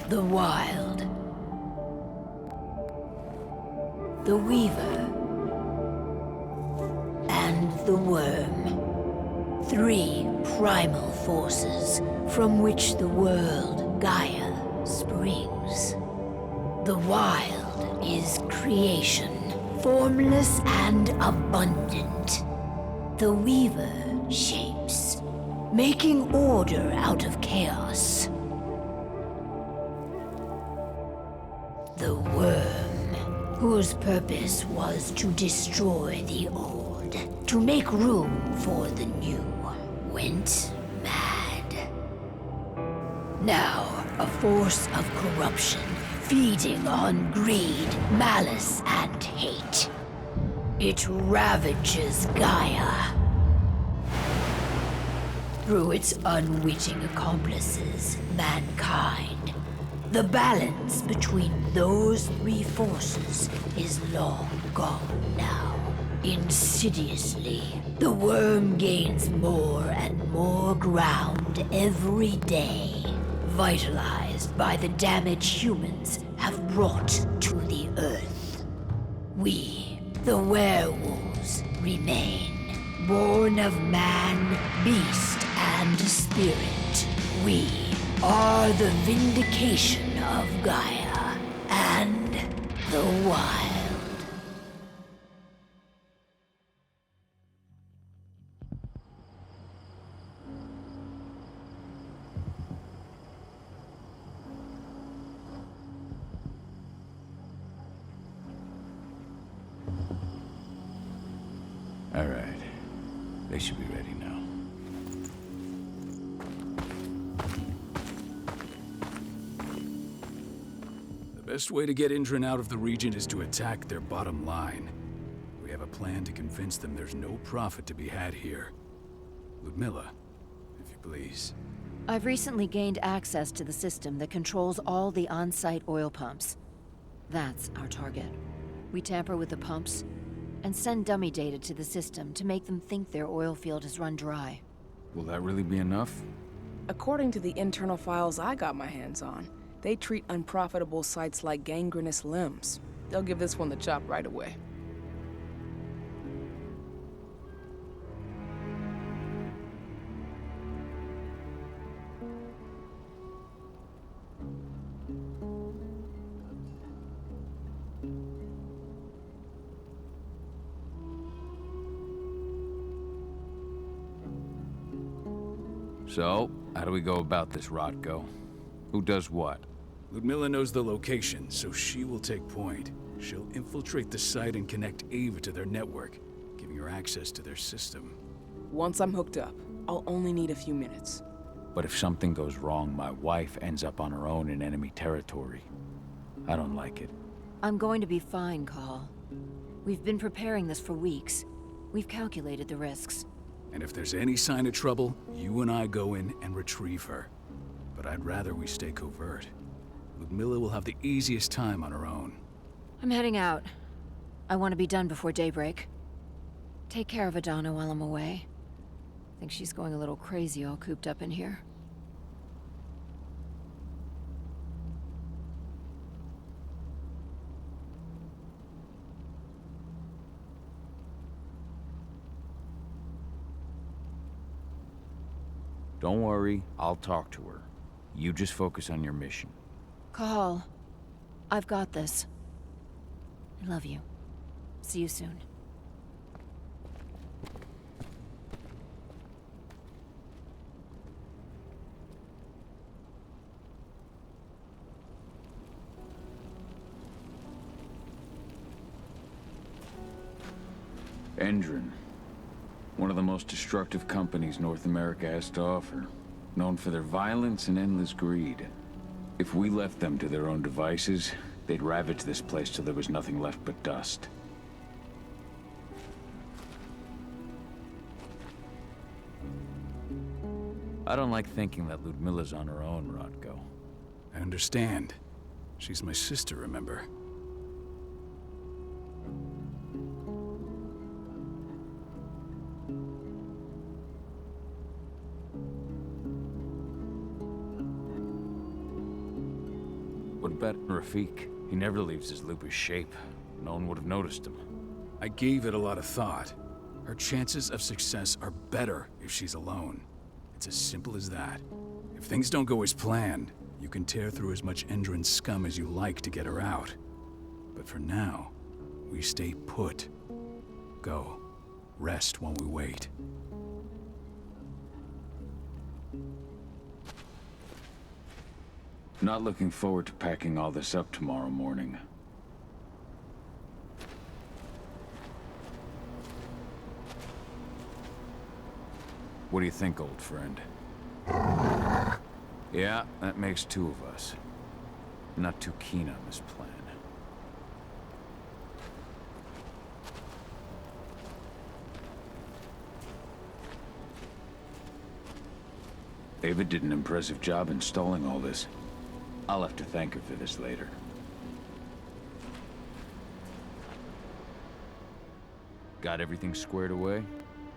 The Wild. The Weaver. And the Worm. 3 primal forces from which the world, Gaia, springs. The Wild is creation, formless and abundant. The Weaver shapes, making order out of chaos. The Worm, whose purpose was to destroy the old, to make room for the new, went mad. Now, a force of corruption, feeding on greed, malice, and hate. It ravages Gaia. Through its unwitting accomplices, mankind. The balance between those 3 forces is long gone now. Insidiously, the Worm gains more and more ground every day, vitalized by the damage humans have brought to the Earth. We, the werewolves, remain, born of man, beast, and spirit. We are the vindication of Gaia and the Wild. All right. They should be ready now. The best way to get Indran out of the region is to attack their bottom line. We have a plan to convince them there's no profit to be had here. Ludmilla, if you please. I've recently gained access to the system that controls all the on-site oil pumps. That's our target. We tamper with the pumps and send dummy data to the system to make them think their oil field has run dry. Will that really be enough? According to the internal files I got my hands on, they treat unprofitable sites like gangrenous limbs. They'll give this one the chop right away. So, how do we go about this, Rotko? Who does what? Ludmilla knows the location, so she will take point. She'll infiltrate the site and connect Ava to their network, giving her access to their system. Once I'm hooked up, I'll only need a few minutes. But if something goes wrong, my wife ends up on her own in enemy territory. I don't like it. I'm going to be fine, Call. We've been preparing this for weeks. We've calculated the risks. And if there's any sign of trouble, you and I go in and retrieve her. But I'd rather we stay covert. Ludmilla will have the easiest time on her own. I'm heading out. I want to be done before daybreak. Take care of Adana while I'm away. I think she's going a little crazy all cooped up in here. Don't worry, I'll talk to her. You just focus on your mission. Call. I've got this. I love you. See you soon. Indran. One of the most destructive companies North America has to offer. Known for their violence and endless greed. If we left them to their own devices, they'd ravage this place till there was nothing left but dust. I don't like thinking that Ludmilla's on her own, Rotko. I understand. She's my sister, remember? bet Rafik. He never leaves his lupus shape. No one would have noticed him. I gave it a lot of thought. Her chances of success are better if she's alone. It's as simple as that. If things don't go as planned, you can tear through as much Endron scum as you like to get her out. But for now, we stay put. Go. Rest while we wait. Not looking forward to packing all this up tomorrow morning. What do you think, old friend? Yeah, that makes two of us. I'm not too keen on this plan. Ava did an impressive job installing all this. I'll have to thank her for this later. Got everything squared away?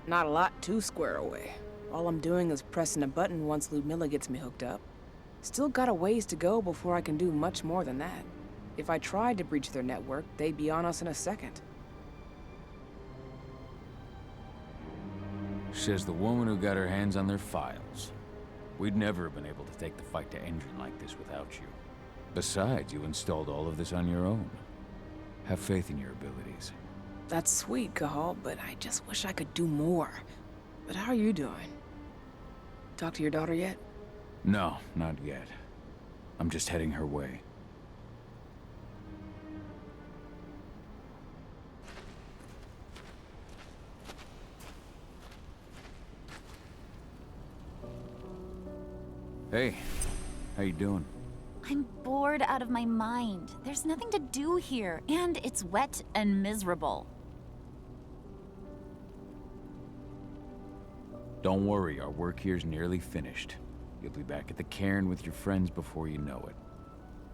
Not a lot to square away. All I'm doing is pressing a button once Ludmilla gets me hooked up. Still got a ways to go before I can do much more than that. If I tried to breach their network, they'd be on us in a second. Says the woman who got her hands on their files. We'd never have been able to take the fight to Endron like this without you. Besides, you installed all of this on your own. Have faith in your abilities. That's sweet, Cahal, but I just wish I could do more. But how are you doing? Talk to your daughter yet? No, not yet. I'm just heading her way. Hey, how you doing? I'm bored out of my mind. There's nothing to do here, and it's wet and miserable. Don't worry, our work here's nearly finished. You'll be back at the cairn with your friends before you know it.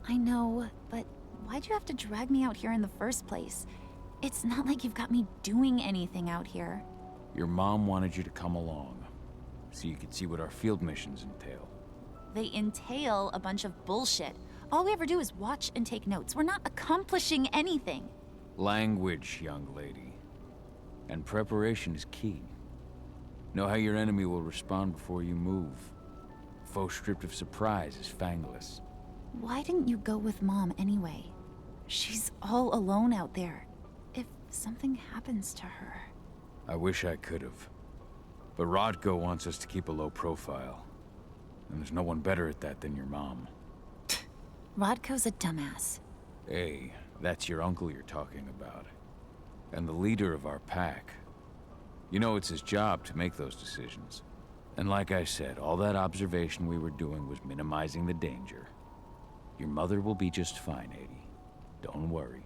I know, but why'd you have to drag me out here in the first place? It's not like you've got me doing anything out here. Your mom wanted you to come along, so you could see what our field missions entail. They entail a bunch of bullshit. All we ever do is watch and take notes. We're not accomplishing anything. Language, young lady. And preparation is key. Know how your enemy will respond before you move. Faux stripped of surprise is fangless. Why didn't you go with Mom anyway? She's all alone out there. If something happens to her... I wish I could have. But Rodko wants us to keep a low profile. And there's no one better at that than your mom. Rodko's a dumbass. Hey, that's your uncle you're talking about. And the leader of our pack. You know it's his job to make those decisions. And like I said, all that observation we were doing was minimizing the danger. Your mother will be just fine, Adie. Don't worry.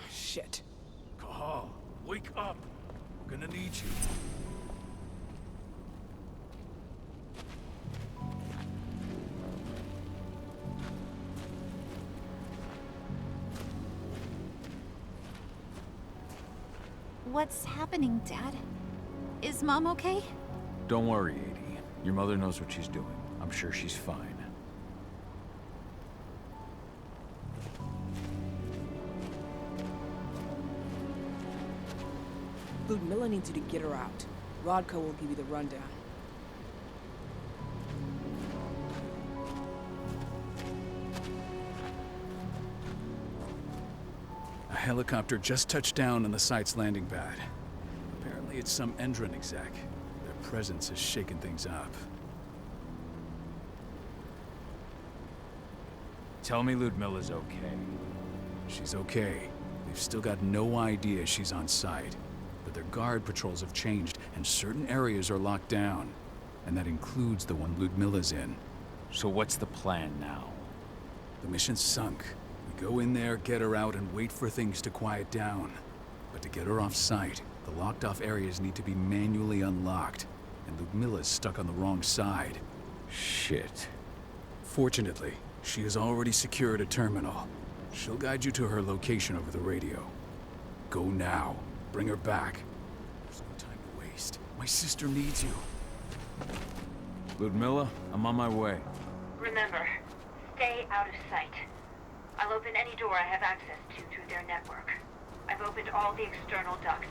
Shit. Cahal, wake up! We're gonna need you. What's happening, Dad? Is Mom okay? Don't worry, Adie. Your mother knows what she's doing. I'm sure she's fine. Ludmilla needs you to get her out. Rodko will give you the rundown. A helicopter just touched down on the site's landing pad. Apparently it's some Endron exec. Their presence has shaken things up. Tell me Ludmilla's okay. She's okay. They've still got no idea she's on site. But their guard patrols have changed, and certain areas are locked down. And that includes the one Ludmilla's in. So what's the plan now? The mission's sunk. We go in there, get her out, and wait for things to quiet down. But to get her off site, the locked-off areas need to be manually unlocked. And Ludmilla's stuck on the wrong side. Shit. Fortunately, she has already secured a terminal. She'll guide you to her location over the radio. Go now. Bring her back. There's no time to waste. My sister needs you. Ludmilla, I'm on my way. Remember, stay out of sight. I'll open any door I have access to through their network. I've opened all the external ducts.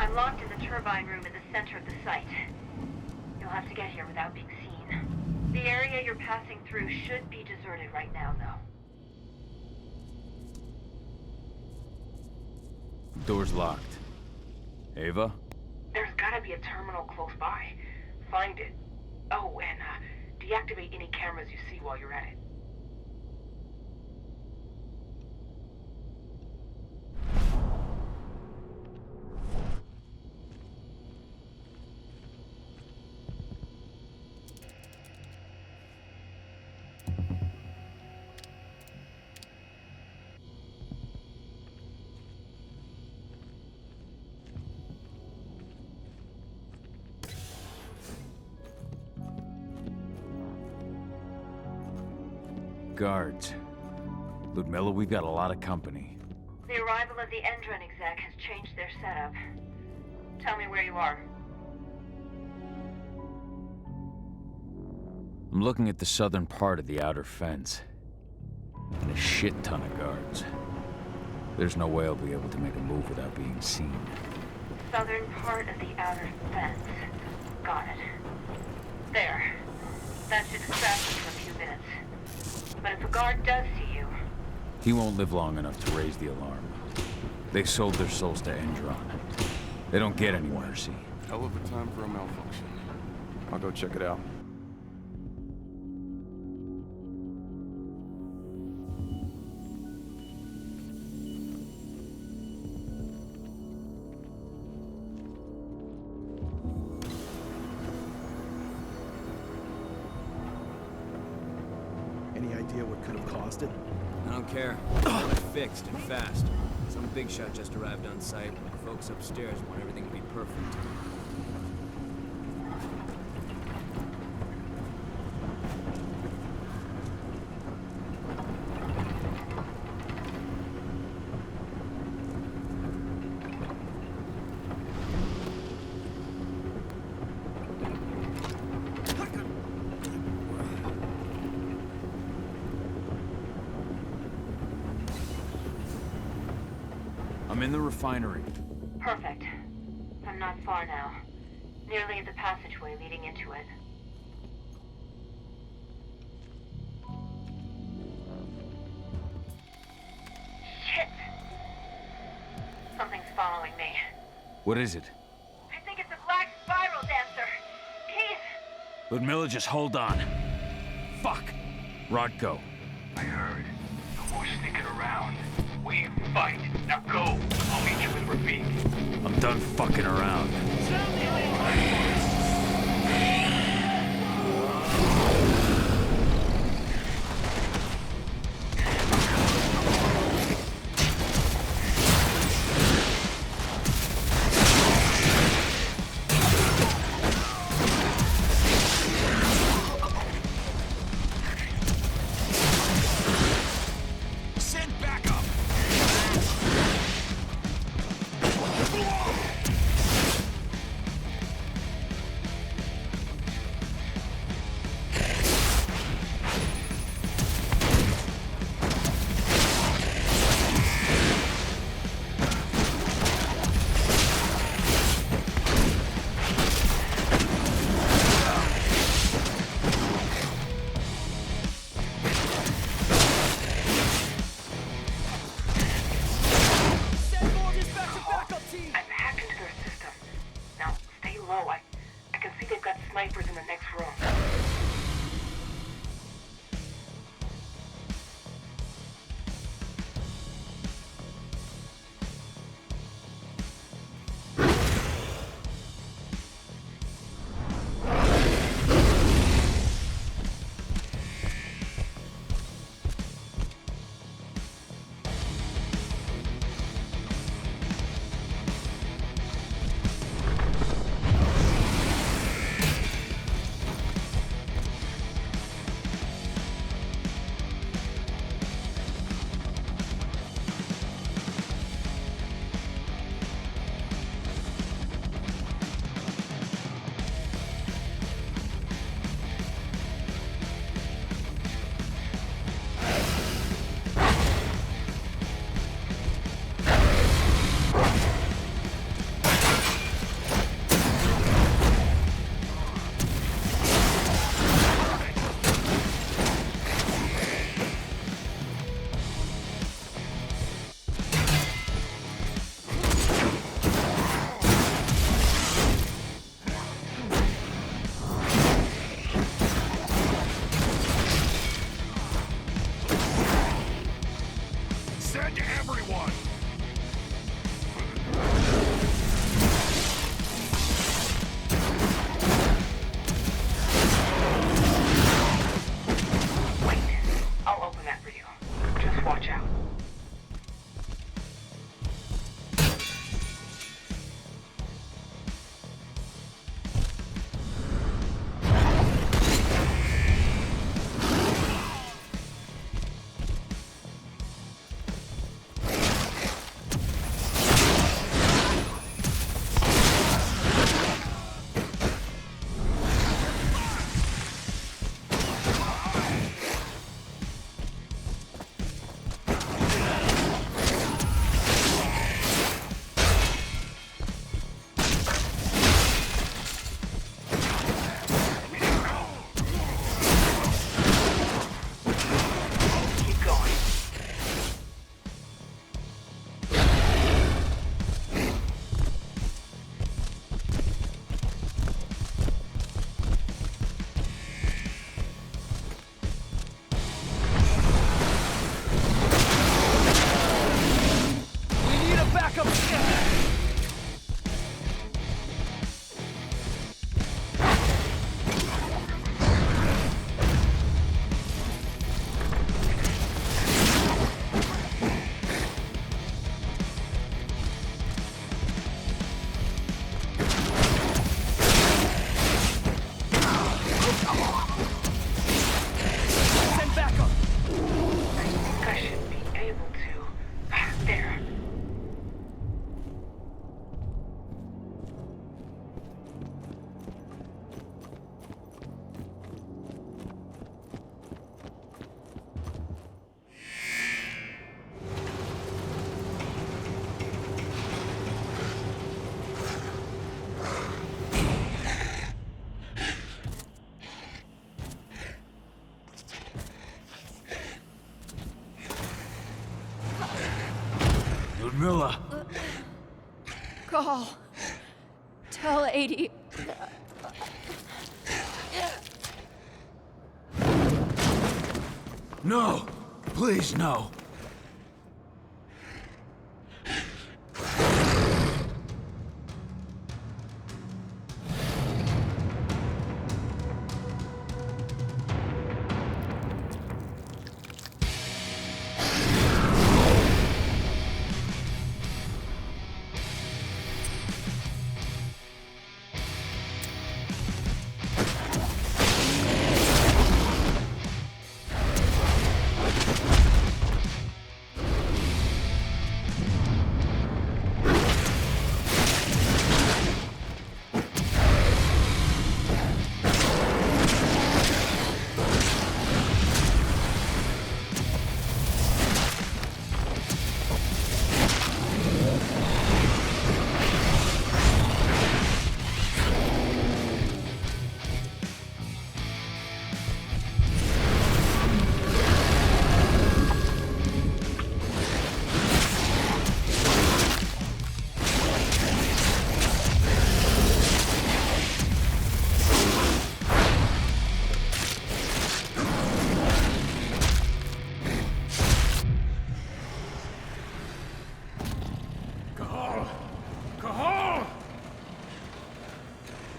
I'm locked in the turbine room in the center of the site. You'll have to get here without being seen. The area you're passing through should be deserted right now, though. Door's locked. Ava? There's gotta be a terminal close by. Find it. Oh, and deactivate any cameras you see while you're at it. Guards. Ludmilla, we've got a lot of company. The arrival of the Endron exec has changed their setup. Tell me where you are. I'm looking at the southern part of the outer fence. And a shit ton of guards. There's no way I'll be able to make a move without being seen. Southern part of the outer fence. Got it. There. That should distract you for a few minutes. But if a guard does see you... He won't live long enough to raise the alarm. They sold their souls to Endron. They don't get any mercy. Hell of a time for a malfunction. I'll go check it out. Any idea what could have caused it? I don't care. I want it fixed and fast. Some big shot just arrived on site. The folks upstairs want everything to be perfect. I'm in the refinery. Perfect. I'm not far now. Nearly at the passageway leading into it. Shit! Something's following me. What is it? I think it's a black spiral dancer. Keith! Ludmilla, just hold on. Fuck! Rodko. I heard. No more sneaking around. We fight. Now go. I'll meet you with Rafik. I'm done fucking around. Miller! Call. Tell 80. No! Please, no!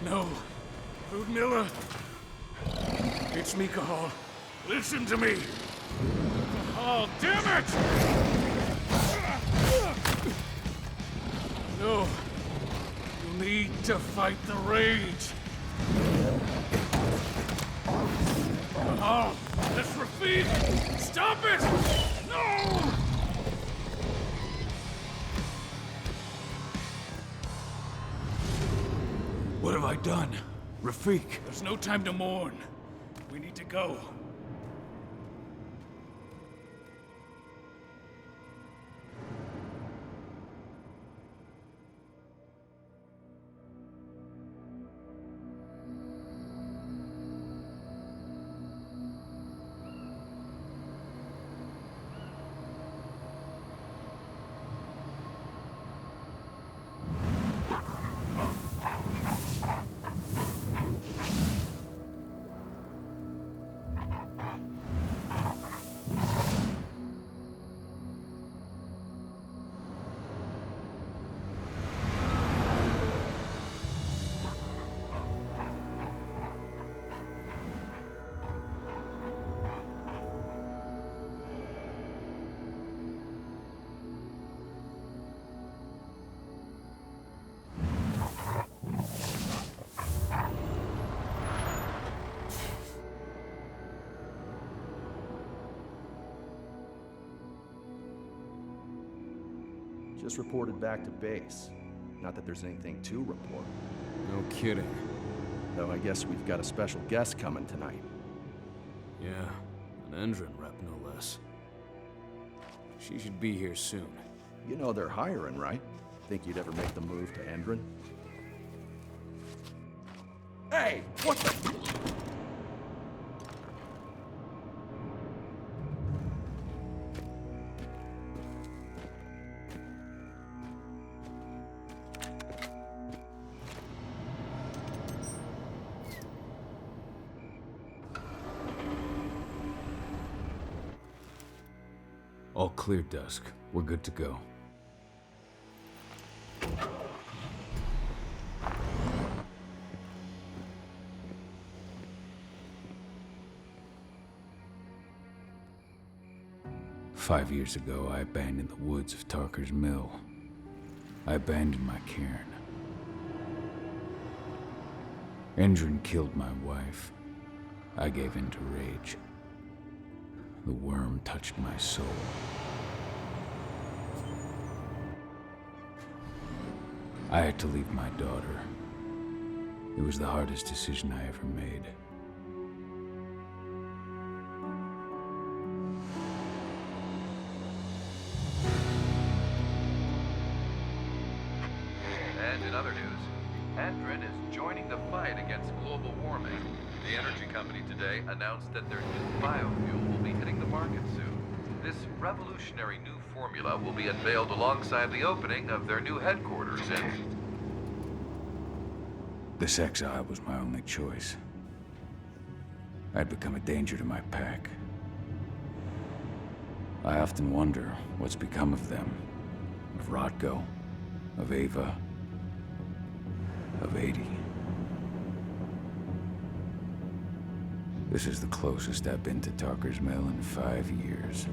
No. Ludmilla. It's me, Cahal. Listen to me. Cahal, damn it! No. You need to fight the rage. Cahal, that's Rafid! Stop it! No! What have I done? Rafik. There's no time to mourn. We need to go. Just reported back to base. Not that there's anything to report. No kidding. Though I guess we've got a special guest coming tonight. Yeah, an Endron rep, no less. She should be here soon. You know they're hiring, right? Think you'd ever make the move to Endron? Hey! What the... All clear, Dusk. We're good to go. "5 years ago, I abandoned the woods of Tarker's Mill. I abandoned my cairn. Endron killed my wife. I gave in to rage. The worm touched my soul. I had to leave my daughter. It was the hardest decision I ever made. And in other news, Endron is joining the fight against global warming. The energy company today announced that their new biofuel will be hitting the market soon. This revolutionary new formula will be unveiled alongside the opening of their new headquarters in... This exile was my only choice. I'd become a danger to my pack. I often wonder what's become of them. Of Rodko, of Ava, of 80. This is the closest I've been to Talker's Mill in 5 years.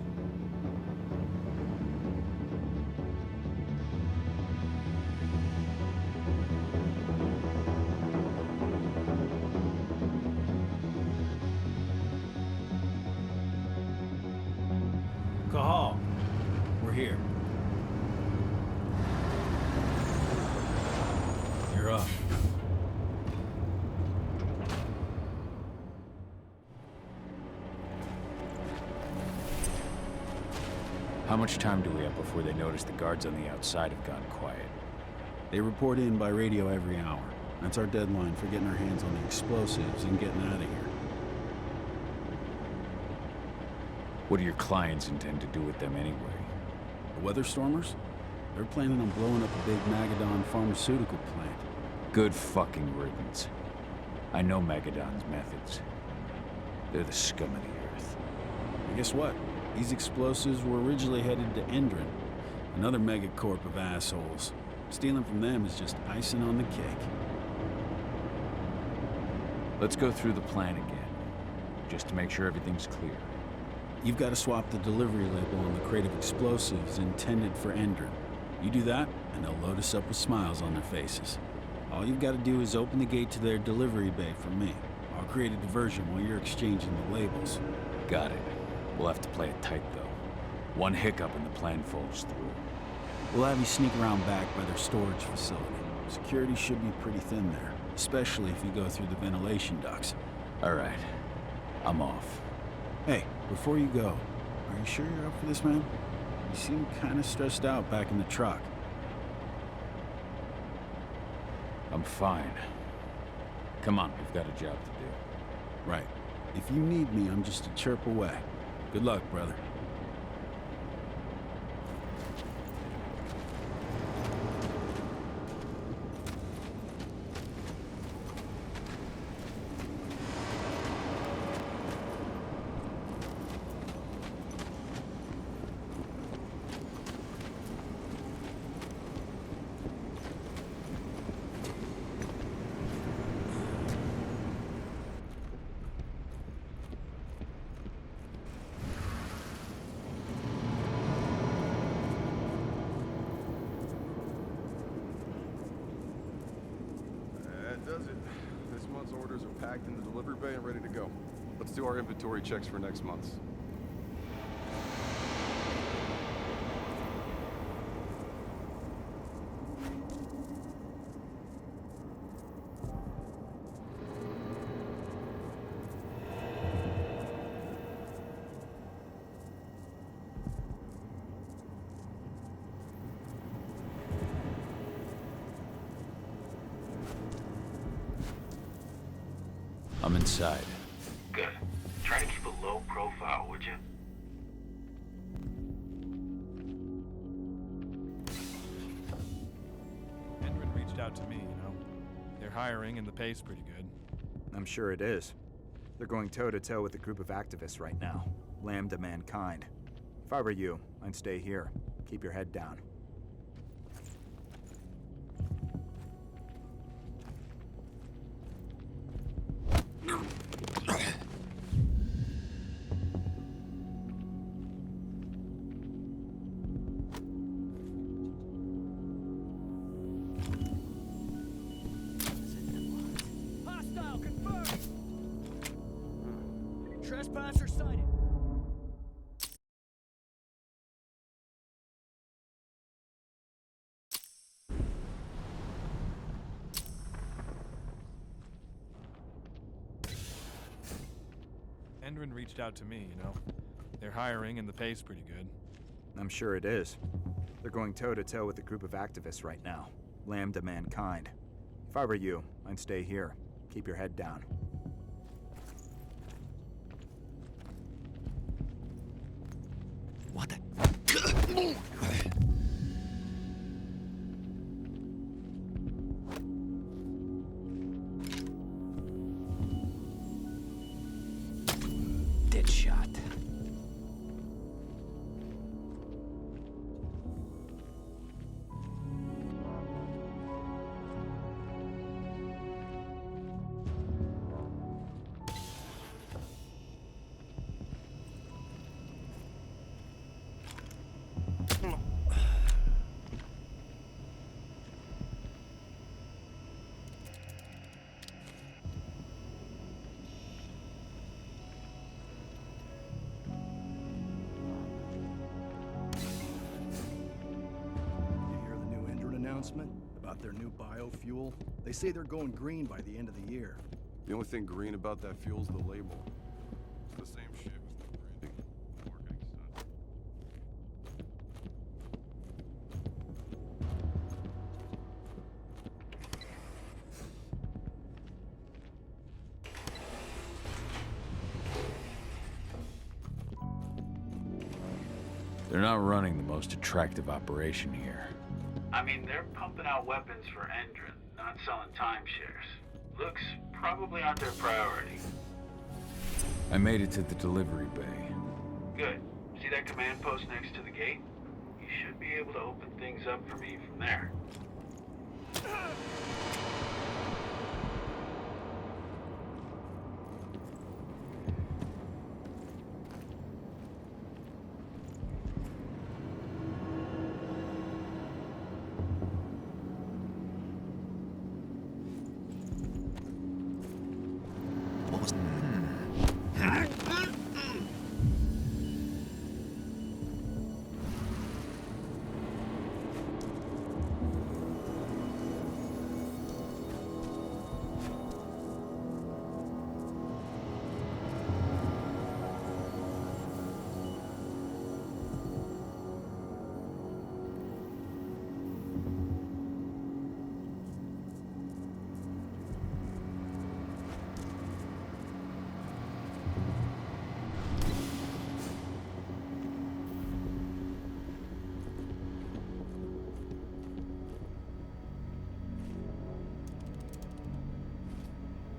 Cahal, we're here. You're up. How much time do we have before they notice the guards on the outside have gone quiet? They report in by radio every hour. That's our deadline for getting our hands on the explosives and getting out of here. What do your clients intend to do with them anyway? The Weatherstormers? They're planning on blowing up a big Magadon pharmaceutical plant. Good fucking riddance. I know Magadon's methods. They're the scum of the earth. And guess what? These explosives were originally headed to Endron, another megacorp of assholes. Stealing from them is just icing on the cake. Let's go through the plan again, just to make sure everything's clear. You've got to swap the delivery label on the crate of explosives intended for Endron. You do that, and they'll load us up with smiles on their faces. All you've got to do is open the gate to their delivery bay for me. I'll create a diversion while you're exchanging the labels. Got it. We'll have to play it tight, though. One hiccup and the plan falls through. We'll have you sneak around back by their storage facility. Security should be pretty thin there, especially if you go through the ventilation ducts. All right. I'm off. Hey, before you go, are you sure you're up for this, man? You seem kind of stressed out back in the truck. I'm fine. Come on, we've got a job to do. Right. If you need me, I'm just a chirp away. Good luck, brother. Does it. This month's orders are packed in the delivery bay and ready to go. Let's do our inventory checks for next month's. I'm inside. Good. Try to keep a low profile, would you? Endron reached out to me, you know. They're hiring and the pay's pretty good. I'm sure it is. They're going toe-to-toe with a group of activists right now. Lambda mankind. If I were you, I'd stay here. Keep your head down. Hostile confirmed! Trespasser sighted. Endron reached out to me, you know. They're hiring and the pay's pretty good. I'm sure it is. They're going toe-to-toe with a group of activists right now. Lambda mankind. If I were you, I'd stay here. Keep your head down. What the? Dead shot. About their new biofuel. They say they're going green by the end of the year. The only thing green about that fuel's the label. It's the same shit with no branding. Marketing stunt. They're not running the most attractive operation here. I mean, they're pumping out weapons for Endron, not selling timeshares. Looks probably aren't their priority. I made it to the delivery bay. Good. See that command post next to the gate? You should be able to open things up for me from there.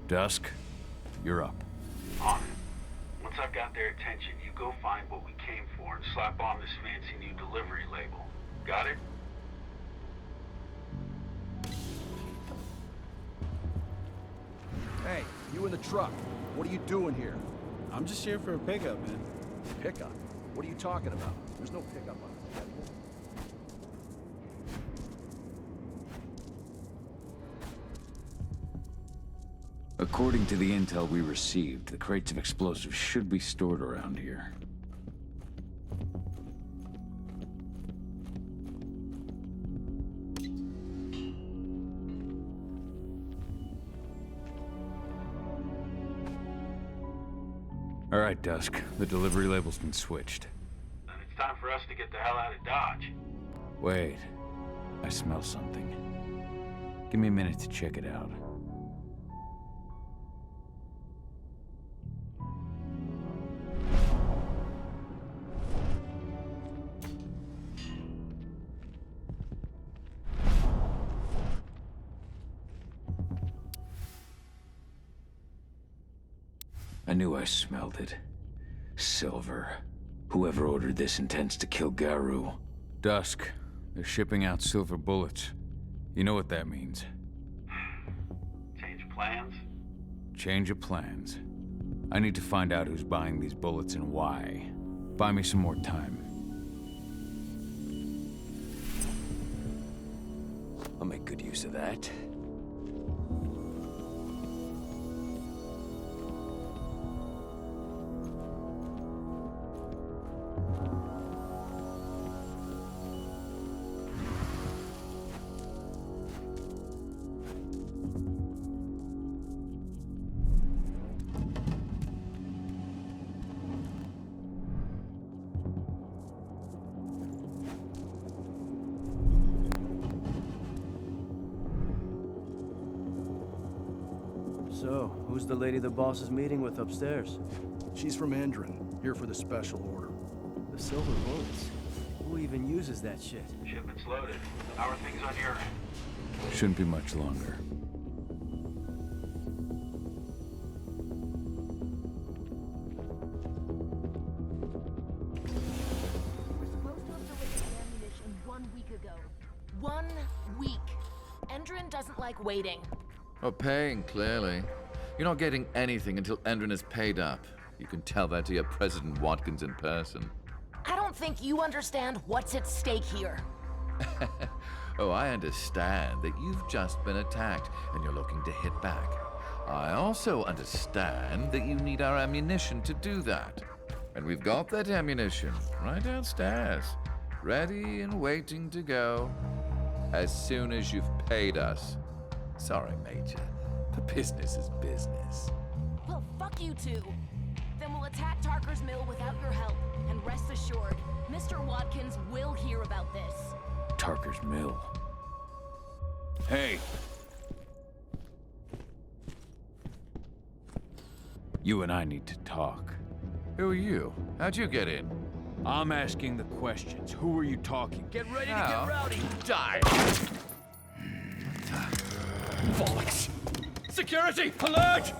Dusk, you're up. On it. Once I've got their attention, you go find what we came for and slap on this fancy new delivery label. Got it? Hey, you in the truck. What are you doing here? I'm just here for a pickup, man. Pickup? What are you talking about? There's no pickup on the schedule. According to the intel we received, the crates of explosives should be stored around here. All right, Dusk. The delivery label's been switched. Then it's time for us to get the hell out of Dodge. Wait. I smell something. Give me a minute to check it out. I knew I smelled it. Silver. Whoever ordered this intends to kill Garu. Dusk. They're shipping out silver bullets. You know what that means. Change of plans? Change of plans. I need to find out who's buying these bullets and why. Buy me some more time. I'll make good use of that. So, who's the lady the boss is meeting with upstairs? She's from Endron, here for the special order. The silver bullets. Who even uses that shit? Shipment's loaded. How are things on your end? Shouldn't be much longer. We're supposed to have delivered the ammunition 1 week ago. 1 week. Endrin doesn't like waiting. Oh, paying, clearly. You're not getting anything until Endrin is paid up. You can tell that to your President Watkins in person. I don't think you understand what's at stake here. Oh, I understand that you've just been attacked and you're looking to hit back. I also understand that you need our ammunition to do that. And we've got that ammunition right downstairs, ready and waiting to go as soon as you've paid us. Sorry, Major, but business is business. Well, fuck you two. Then we'll attack Tarker's mill without your help. And rest assured, Mr. Watkins will hear about this. Tarker's mill. Hey! You and I need to talk. Who are you? How'd you get in? I'm asking the questions. Who are you talking? Get ready Now, to get rowdy. Die! Bollocks! Security! Alert!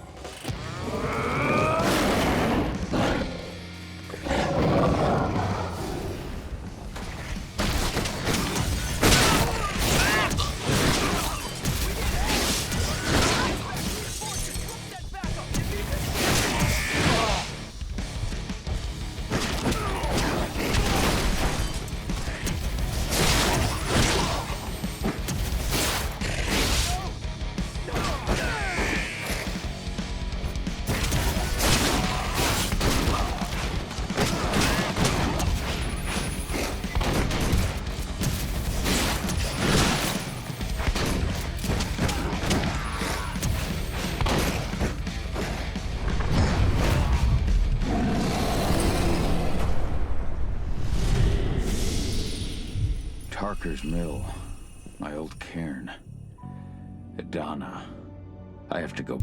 Tarker's mill. My old cairn. Adana. I have to go.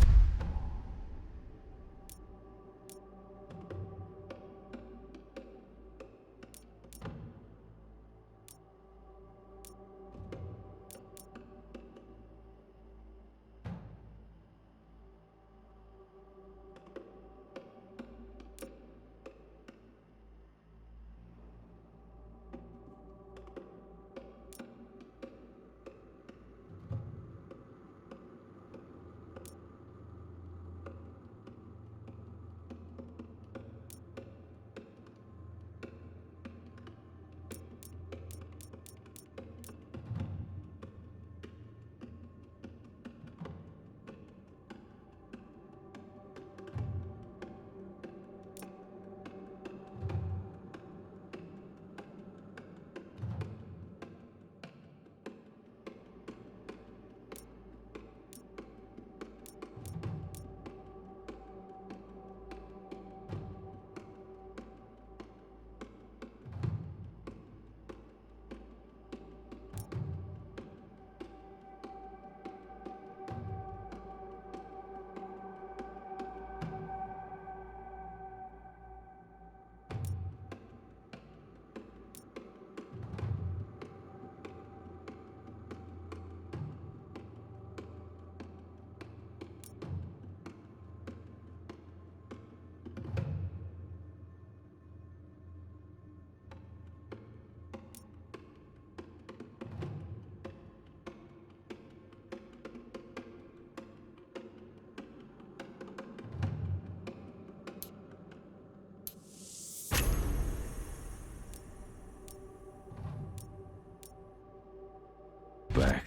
Back.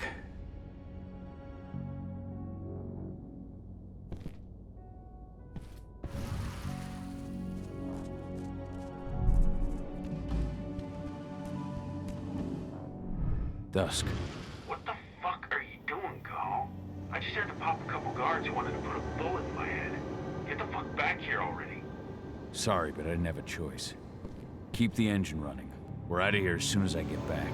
Dusk. What the fuck are you doing, Carl? I just had to pop a couple guards who wanted to put a bullet in my head. Get the fuck back here already. Sorry, but I didn't have a choice. Keep the engine running. We're out of here as soon as I get back.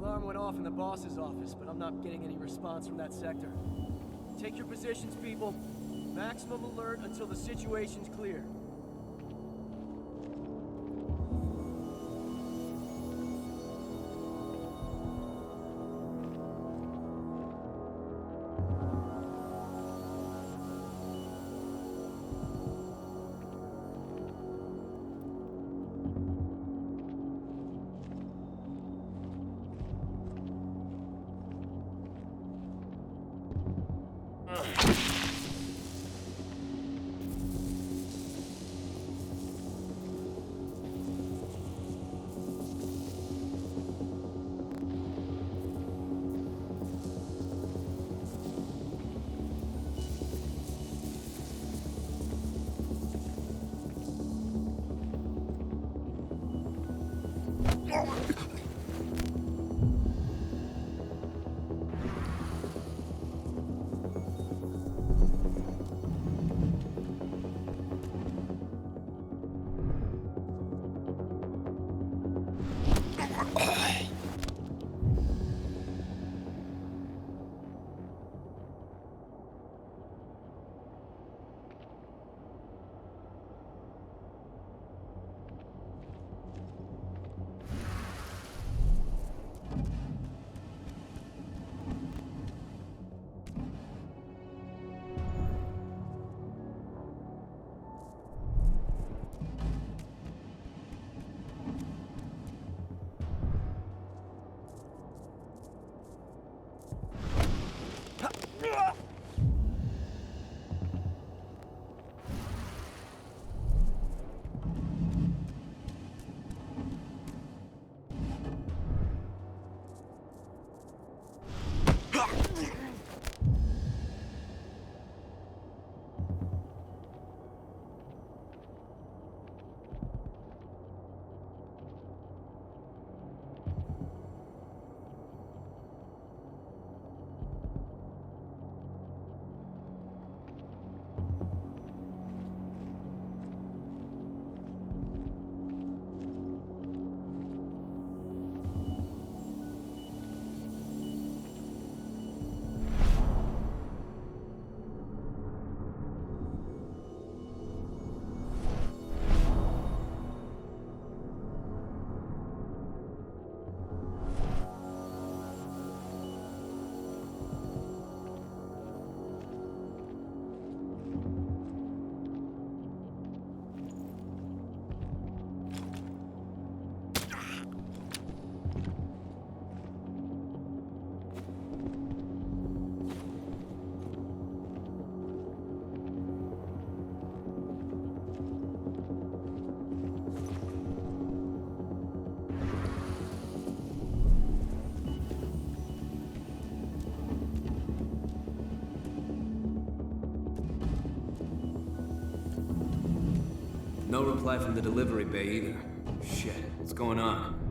alarm went off in the boss's office, but I'm not getting any response from that sector. Take your positions, people. Maximum alert until the situation's clear. No reply from the delivery bay either. Shit, what's going on?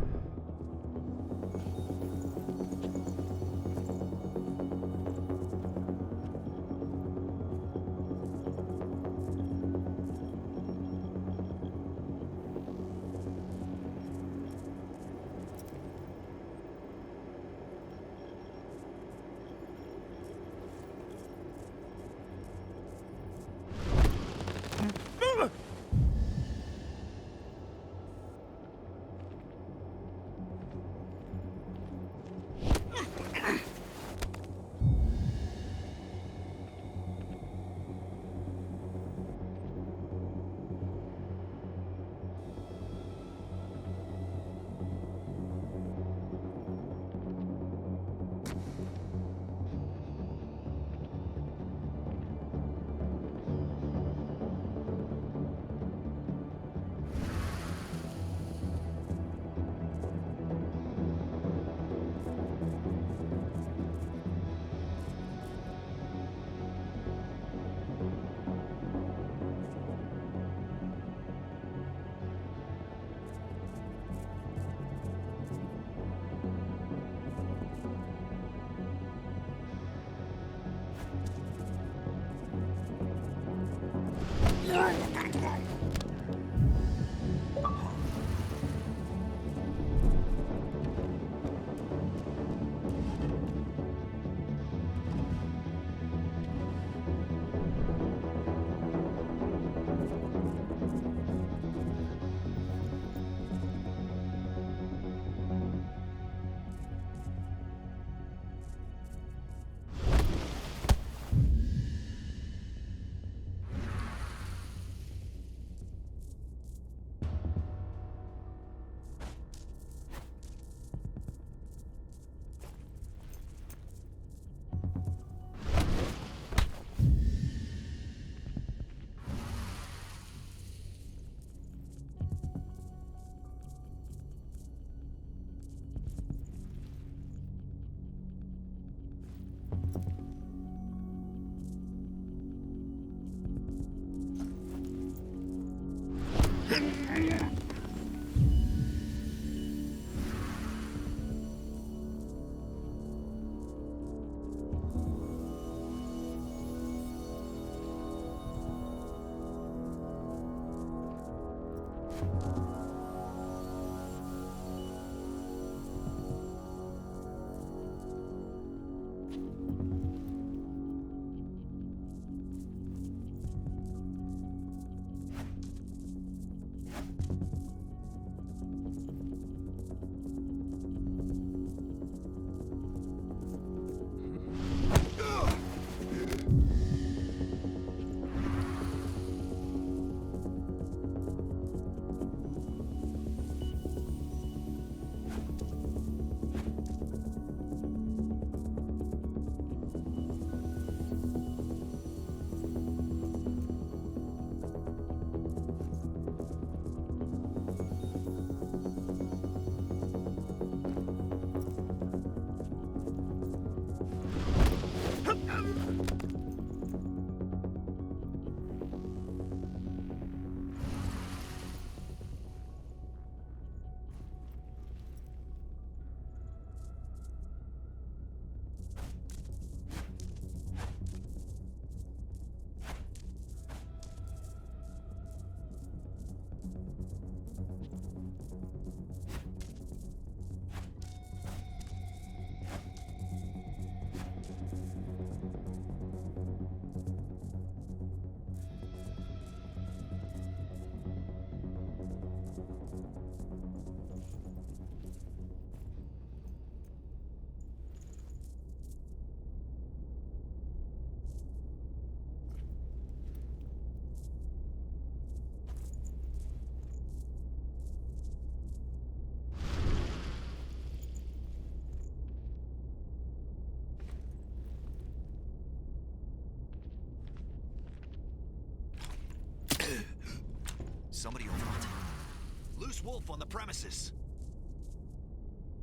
Somebody over it. Loose wolf on the premises.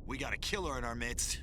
We got a killer in our midst.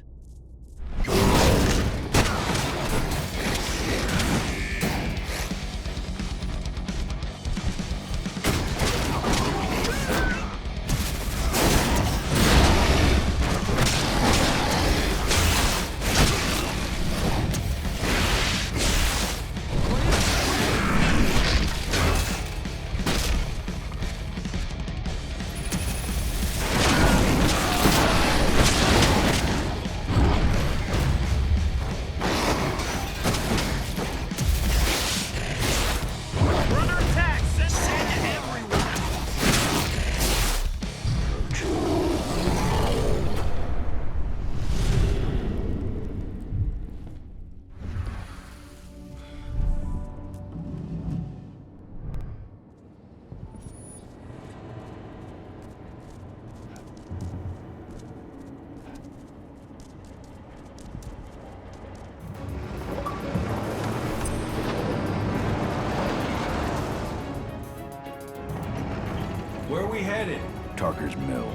Where are we headed? Tarker's Mill.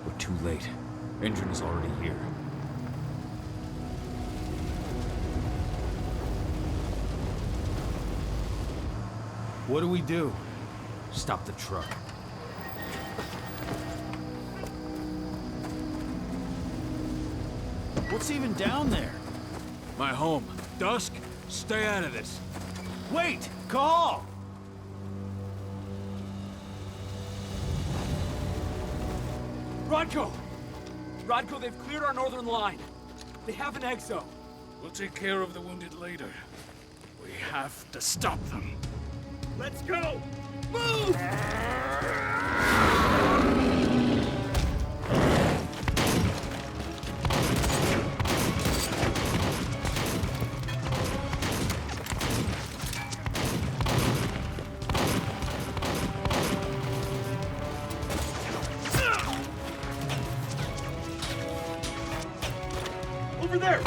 We're too late. Engine is already here. What do we do? Stop the truck. What's even down there? My home. Dusk, stay out of this. Wait! Call! Rodko! Rodko, they've cleared our northern line. They have an exo. We'll take care of the wounded later. We have to stop them. Let's go! Move! Over there!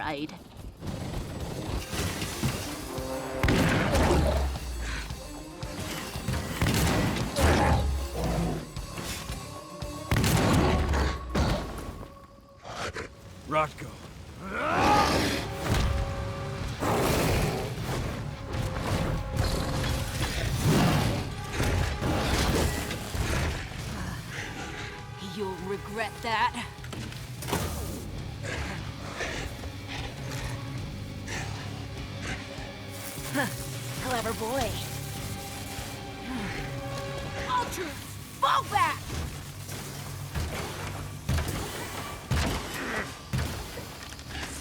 ride. Rotko. You'll regret that. Clever boy. Ultra, fall back!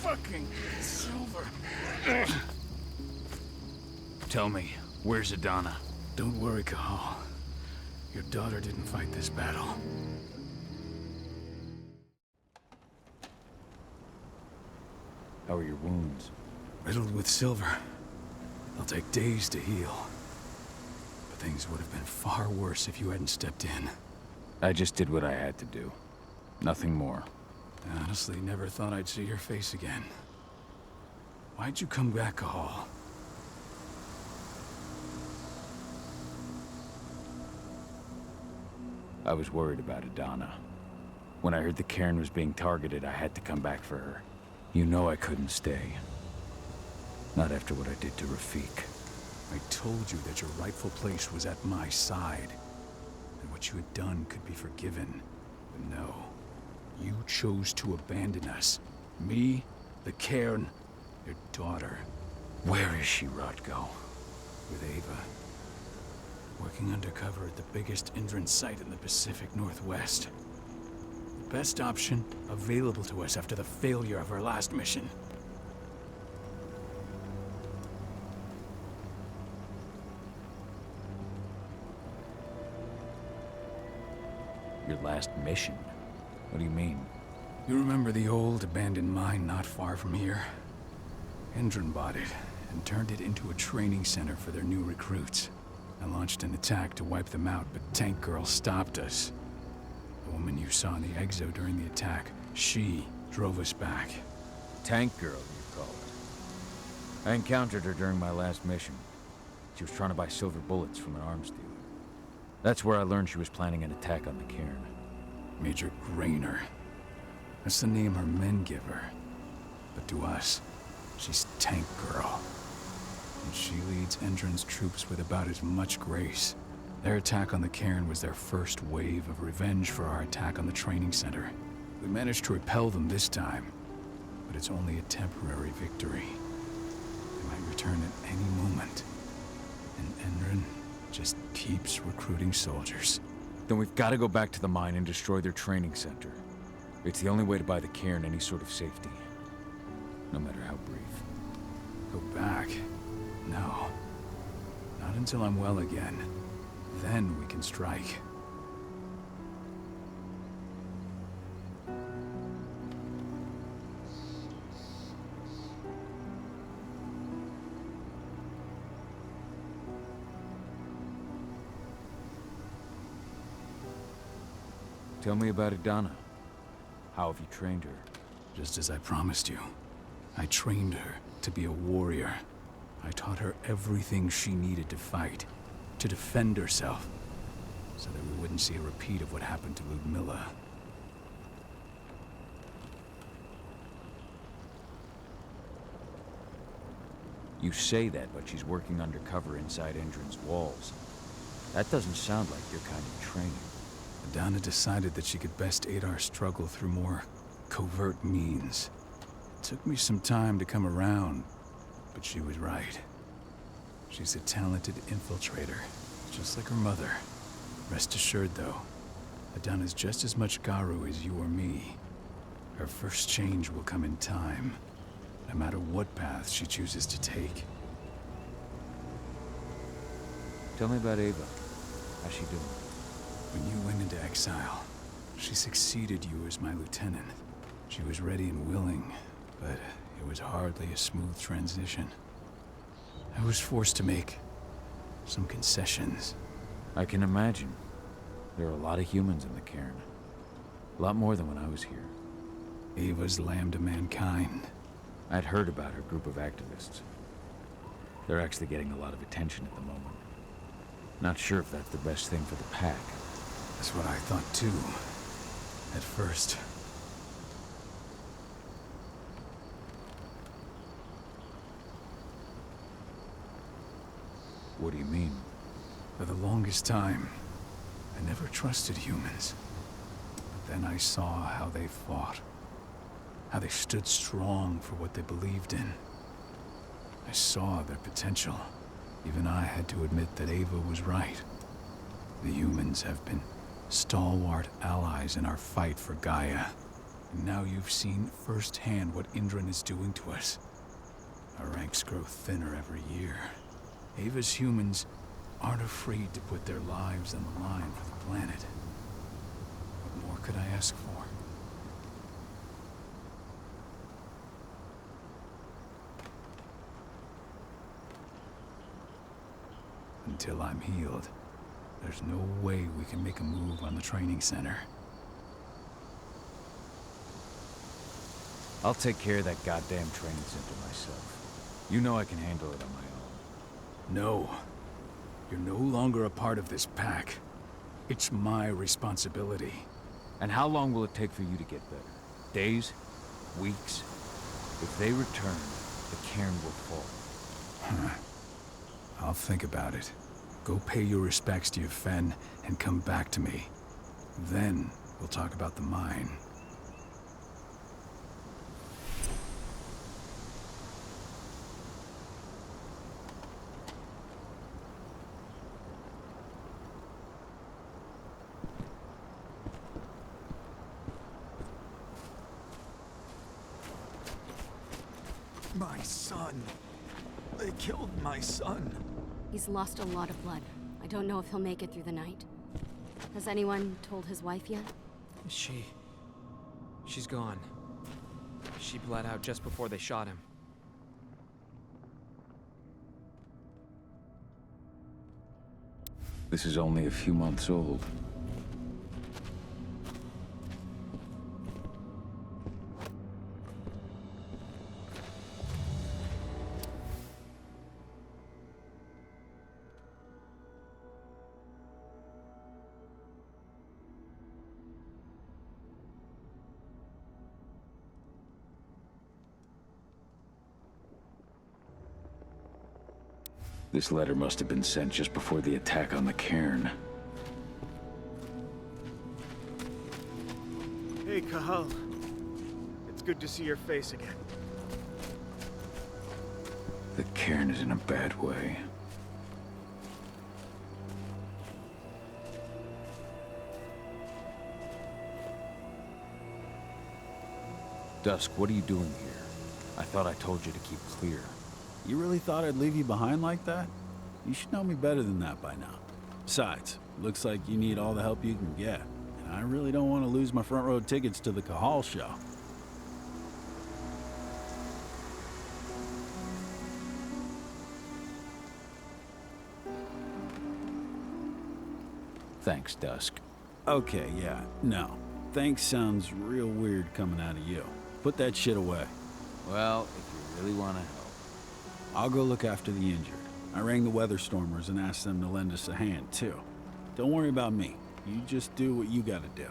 Fucking Silver. Tell me, where's Adana? Don't worry, Cahal. Your daughter didn't fight this battle. How are your wounds? Riddled with silver. They'll take days to heal. But things would have been far worse if you hadn't stepped in. I just did what I had to do. Nothing more. I honestly never thought I'd see your face again. Why'd you come back, Cahal? I was worried about Adana. When I heard the cairn was being targeted, I had to come back for her. You know I couldn't stay. Not after what I did to Rafik. I told you that your rightful place was at my side. And what you had done could be forgiven. But no. You chose to abandon us. Me, the cairn, your daughter. Where is she, Rotko? With Ava. Working undercover at the biggest Indran site in the Pacific Northwest. The best option available to us after the failure of our last mission. Your last mission? What do you mean? You remember the old abandoned mine not far from here? Indran bought it and turned it into a training center for their new recruits. I launched an attack to wipe them out, but Tank Girl stopped us. The woman you saw in the exo during the attack, she drove us back. Tank Girl, you call her. I encountered her during my last mission. She was trying to buy silver bullets from an arms dealer. That's where I learned she was planning an attack on the cairn. Major Grainer. That's the name her men give her. But to us, she's Tank Girl. And she leads Endron's troops with about as much grace. Their attack on the cairn was their first wave of revenge for our attack on the training center. We managed to repel them this time, but it's only a temporary victory. They might return at any moment. And Endron just keeps recruiting soldiers. Then we've got to go back to the mine and destroy their training center. It's the only way to buy the cairn any sort of safety. No matter how brief. Go back? No. Not until I'm well again. Then we can strike. Tell me about Adana. How have you trained her? Just as I promised you. I trained her to be a warrior. I taught her everything she needed to fight, to defend herself, so that we wouldn't see a repeat of what happened to Ludmilla. You say that, but she's working undercover inside Endron's walls. That doesn't sound like your kind of training. Adana decided that she could best aid our struggle through more covert means. It took me some time to come around, but she was right. She's a talented infiltrator, just like her mother. Rest assured, though, Adana's just as much Garu as you or me. Her first change will come in time, no matter what path she chooses to take. Tell me about Ava. How's she doing? When you went into exile, she succeeded you as my lieutenant. She was ready and willing, but it was hardly a smooth transition. I was forced to make some concessions. I can imagine. There are a lot of humans in the cairn. A lot more than when I was here. Ava's lamb to mankind. I'd heard about her group of activists. They're actually getting a lot of attention at the moment. Not sure if that's the best thing for the pack. That's what I thought too, at first. What do you mean? For the longest time, I never trusted humans. But then I saw how they fought. How they stood strong for what they believed in. I saw their potential. Even I had to admit that Ava was right. The humans have been stalwart allies in our fight for Gaia. And now you've seen firsthand what Indran is doing to us. Our ranks grow thinner every year. Ava's humans aren't afraid to put their lives on the line for the planet. What more could I ask for? Until I'm healed, there's no way we can make a move on the training center. I'll take care of that goddamn training center myself. You know I can handle it on my own. No. You're no longer a part of this pack. It's my responsibility. And how long will it take for you to get better? Days? Weeks? If they return, the cairn will fall. Huh. I'll think about it. Go pay your respects to your Fen and come back to me. Then we'll talk about the mine. My son. They killed my son. He's lost a lot of blood. I don't know if he'll make it through the night. Has anyone told his wife yet? She's gone. She bled out just before they shot him. This is only a few months old. This letter must have been sent just before the attack on the cairn. Hey, Kahal. It's good to see your face again. The cairn is in a bad way. Dusk, what are you doing here? I thought I told you to keep clear. You really thought I'd leave you behind like that? You should know me better than that by now. Besides, looks like you need all the help you can get. And I really don't want to lose my front row tickets to the Kahal show. Thanks, Dusk. Okay, yeah, no. Thanks sounds real weird coming out of you. Put that shit away. Well, if you really want to help. I'll go look after the injured. I rang the Weatherstormers and asked them to lend us a hand, too. Don't worry about me. You just do what you gotta do.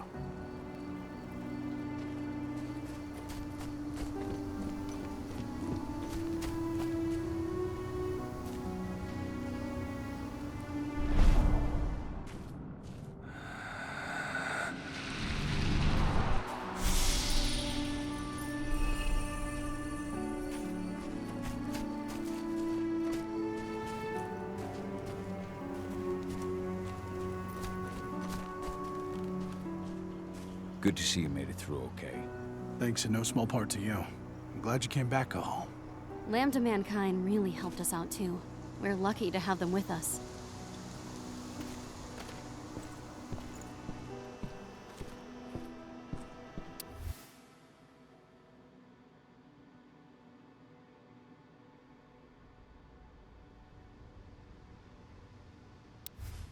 Good to see you made it through okay. Thanks in no small part to you. I'm glad you came back, Kahal. Lambda Mankind really helped us out too. We're lucky to have them with us.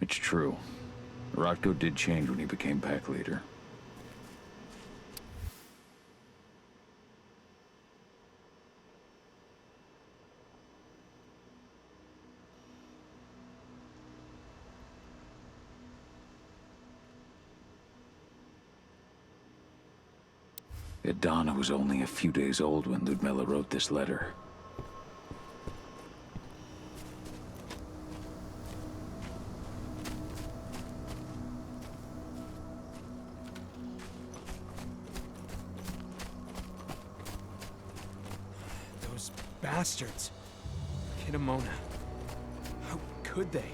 It's true. Rotko did change when he became pack leader. Donna was only a few days old when Ludmilla wrote this letter. Those bastards. Kitamona. How could they?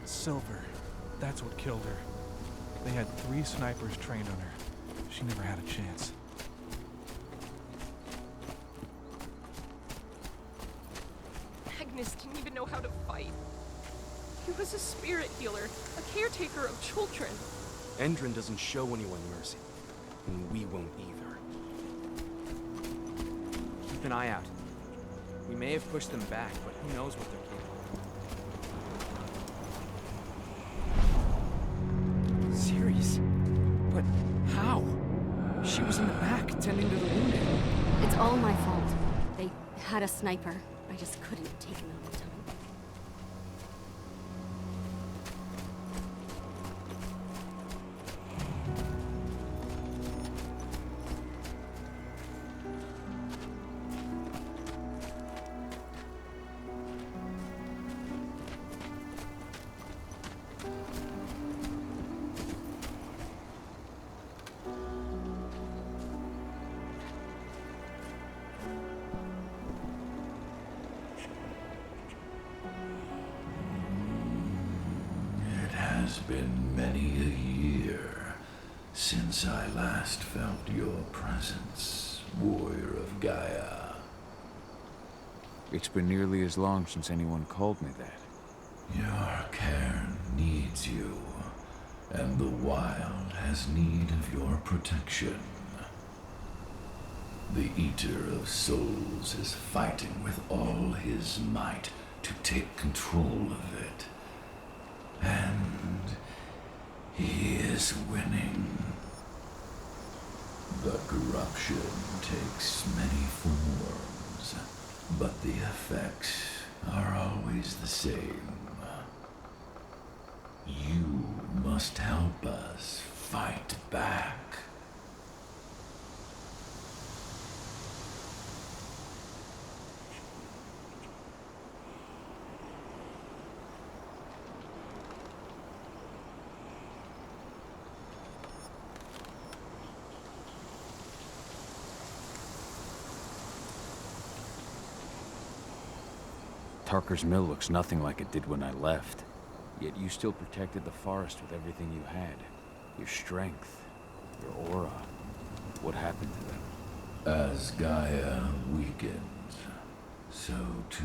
Silver. That's what killed her. They had 3 snipers trained on her. She never had a chance. Agnes didn't even know how to fight. He was a spirit healer, a caretaker of children. Endron doesn't show anyone mercy, and we won't either. Keep an eye out. We may have pushed them back, but who knows what they're capable of. Serious? But how? She was in the back, tending to the wounded. It's all my fault. They had a sniper. I just couldn't take him out in time. It's been many a year since I last felt your presence, warrior of Gaia. It's been nearly as long since anyone called me that. Your cairn needs you, and the wild has need of your protection. The Eater of Souls is fighting with all his might to take control of it. And he is winning. The corruption takes many forms, but the effects are always the same. You must help us fight back. Tarker's Mill looks nothing like it did when I left. Yet you still protected the forest with everything you had. Your strength, your aura. What happened to them? As Gaia weakens, so too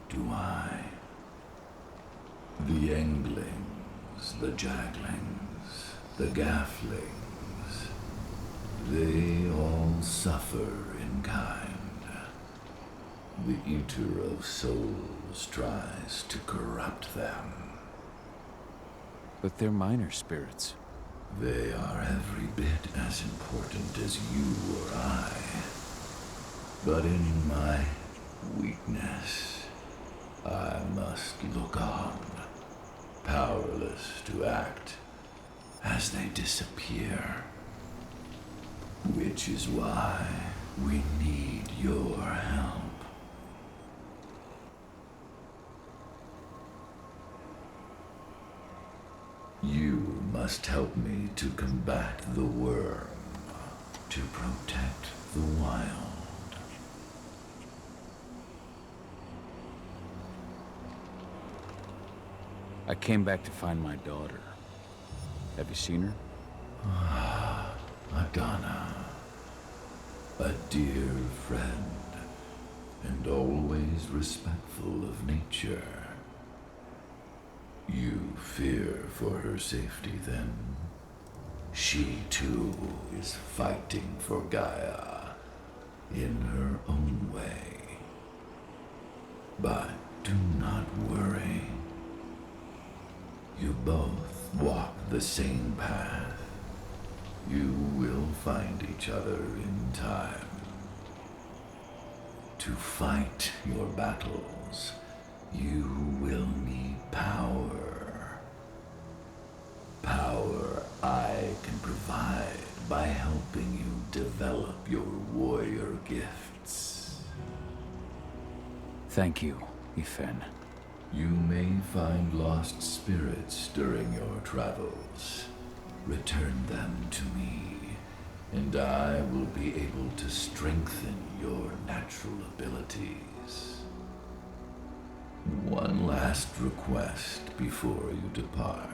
do I. The Englings, the Jaglings, the Gafflings, they all suffer in kind. The Eater of Souls tries to corrupt them. But they're minor spirits. They are every bit as important as you or I. But in my weakness, I must look on, powerless to act as they disappear. Which is why we need your help. You must help me to combat the worm, to protect the wild. I came back to find my daughter. Have you seen her? Madonna, a dear friend, and always respectful of nature. You fear for her safety, then? She, too, is fighting for Gaia in her own way. But do not worry. You both walk the same path. You will find each other in time. To fight your battles, you will need power. Power I can provide by helping you develop your warrior gifts. Thank you, Ifen. You may find lost spirits during your travels. Return them to me, and I will be able to strengthen your natural abilities. One last request before you depart.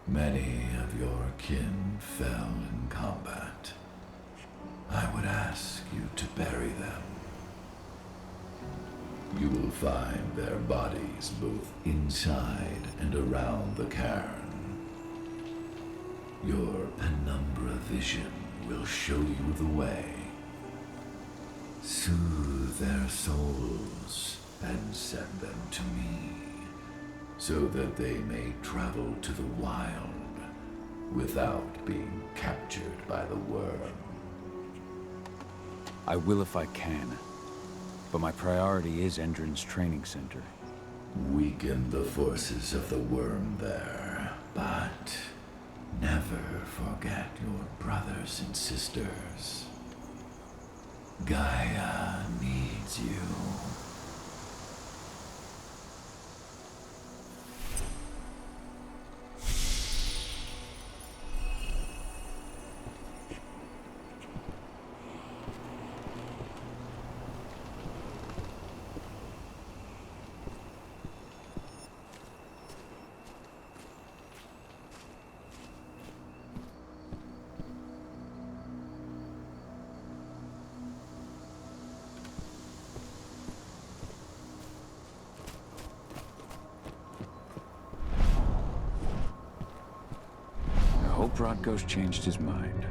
Many of your kin fell in combat. I would ask you to bury them. You will find their bodies both inside and around the cairn. Your penumbra vision will show you the way. Soothe their souls and send them to me, so that they may travel to the wild without being captured by the worm. I will if I can, but my priority is Endron's training center. Weaken the forces of the worm there, but never forget your brothers and sisters. Gaia needs you. I hope Rodko's changed his mind.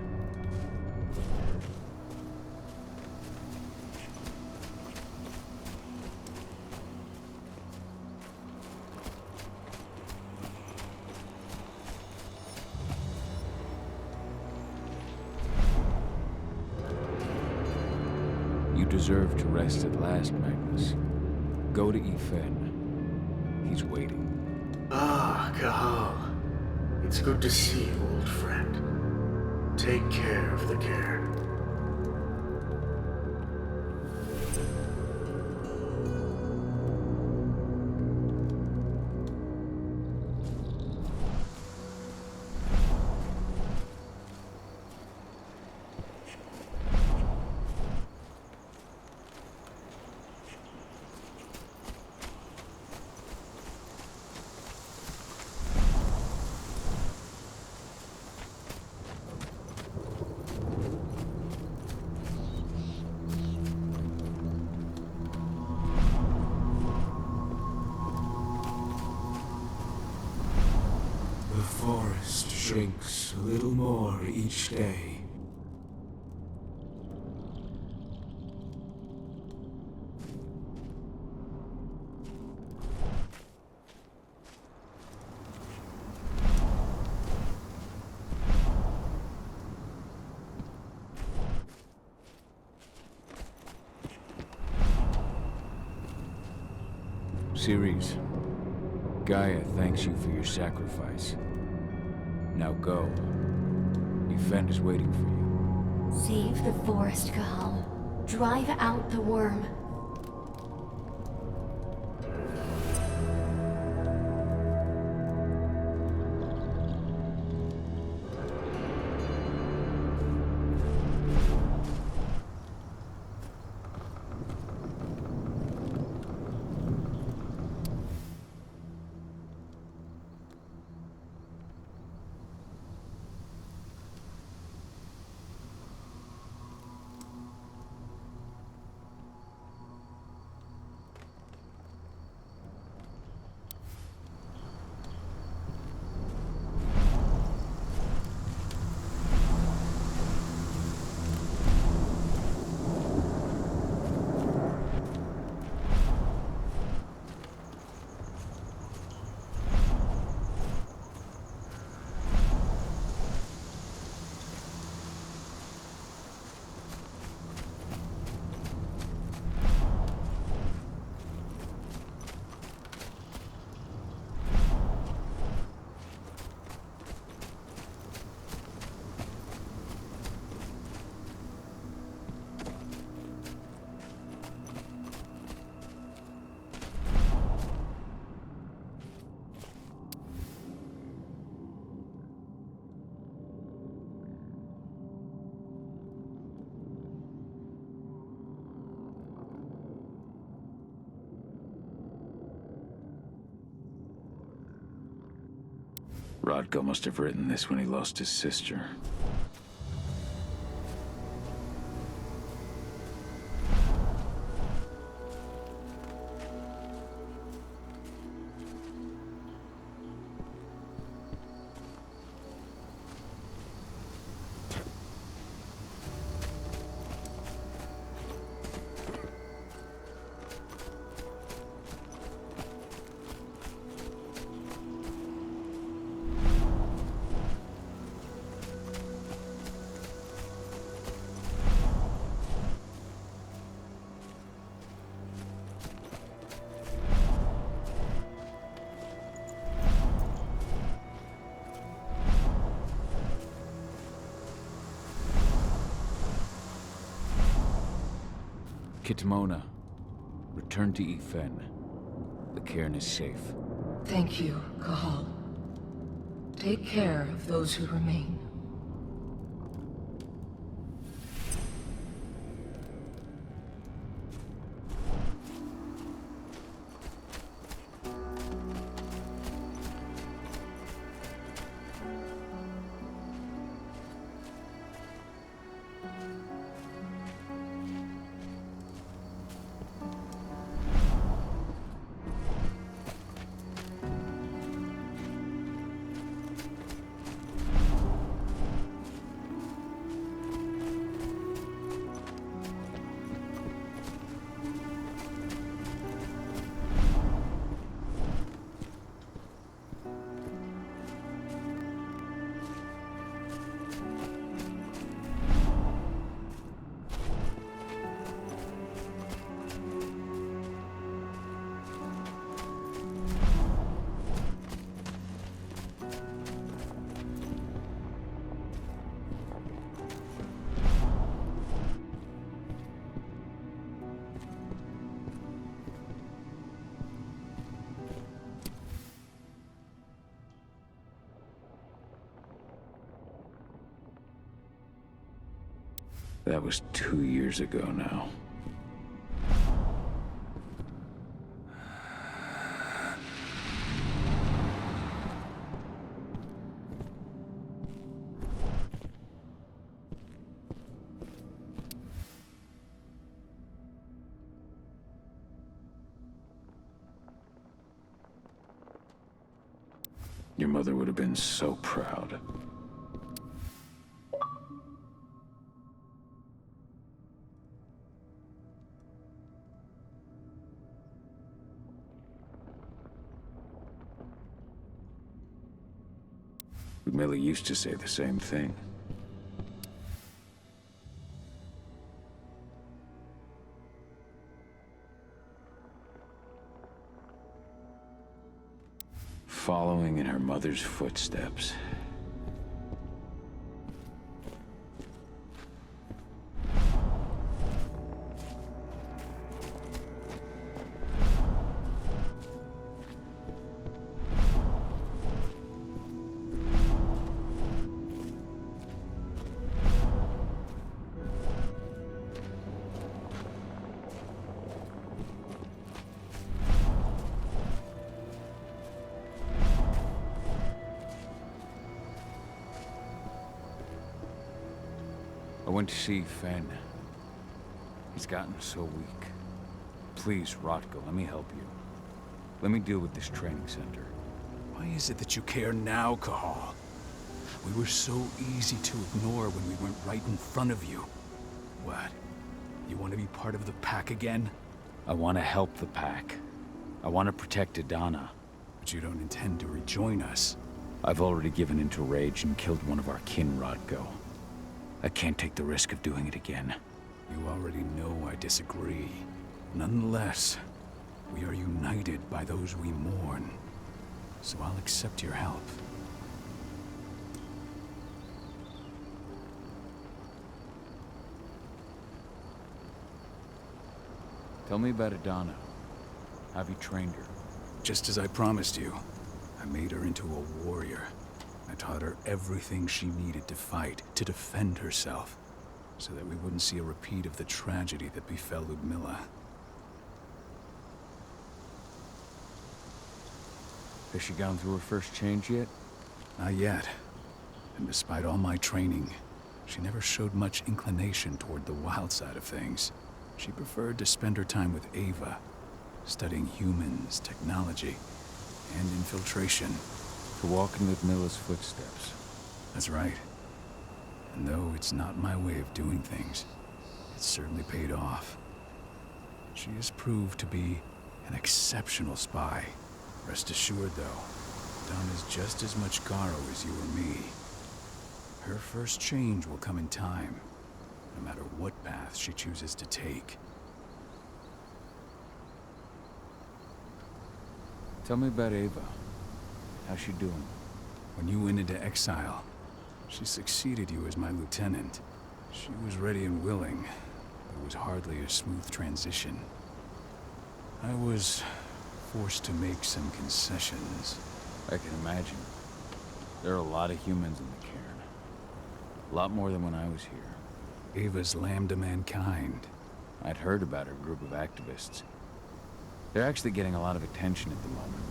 You deserve to rest at last, Magnus. Go to Ifen. He's waiting. Ah, Cahal. It's good to see you, old friend. Take care of the cairn. The forest shrinks a little more each day. Ceres, Gaia thanks you for your sacrifice. Now go. Ifen is waiting for you. Save the forest, Cahal. Drive out the worm. Rodko must have written this when he lost his sister. Kitmona, return to Efen. The cairn is safe. Thank you, Kahal. Take care of those who remain. That was 2 years ago now. Your mother would have been so proud. Millie used to say the same thing. Following in her mother's footsteps. I went to see Fen. He's gotten so weak. Please, Rodko, let me help you. Let me deal with this training center. Why is it that you care now, Kahal? We were so easy to ignore when we went right in front of you. What? You want to be part of the pack again? I want to help the pack. I want to protect Adana. But you don't intend to rejoin us. I've already given in to rage and killed one of our kin, Rodko. I can't take the risk of doing it again. You already know I disagree. Nonetheless, we are united by those we mourn. So I'll accept your help. Tell me about Adana. Have you trained her? Just as I promised you, I made her into a warrior. I taught her everything she needed to fight, to defend herself, so that we wouldn't see a repeat of the tragedy that befell Ludmilla. Has she gone through her first change yet? Not yet. And despite all my training, she never showed much inclination toward the wild side of things. She preferred to spend her time with Ava, studying humans, technology, and infiltration. To walk in Ludmilla's footsteps. That's right. And though it's not my way of doing things, it's certainly paid off. She has proved to be an exceptional spy. Rest assured, though, Dawn is just as much Garo as you or me. Her first change will come in time, no matter what path she chooses to take. Tell me about Ava. How's she doing? When you went into exile, she succeeded you as my lieutenant. She was ready and willing. It was hardly a smooth transition. I was forced to make some concessions. I can imagine. There are a lot of humans in the cairn. A lot more than when I was here. Ava's Lambda Mankind. I'd heard about her group of activists. They're actually getting a lot of attention at the moment.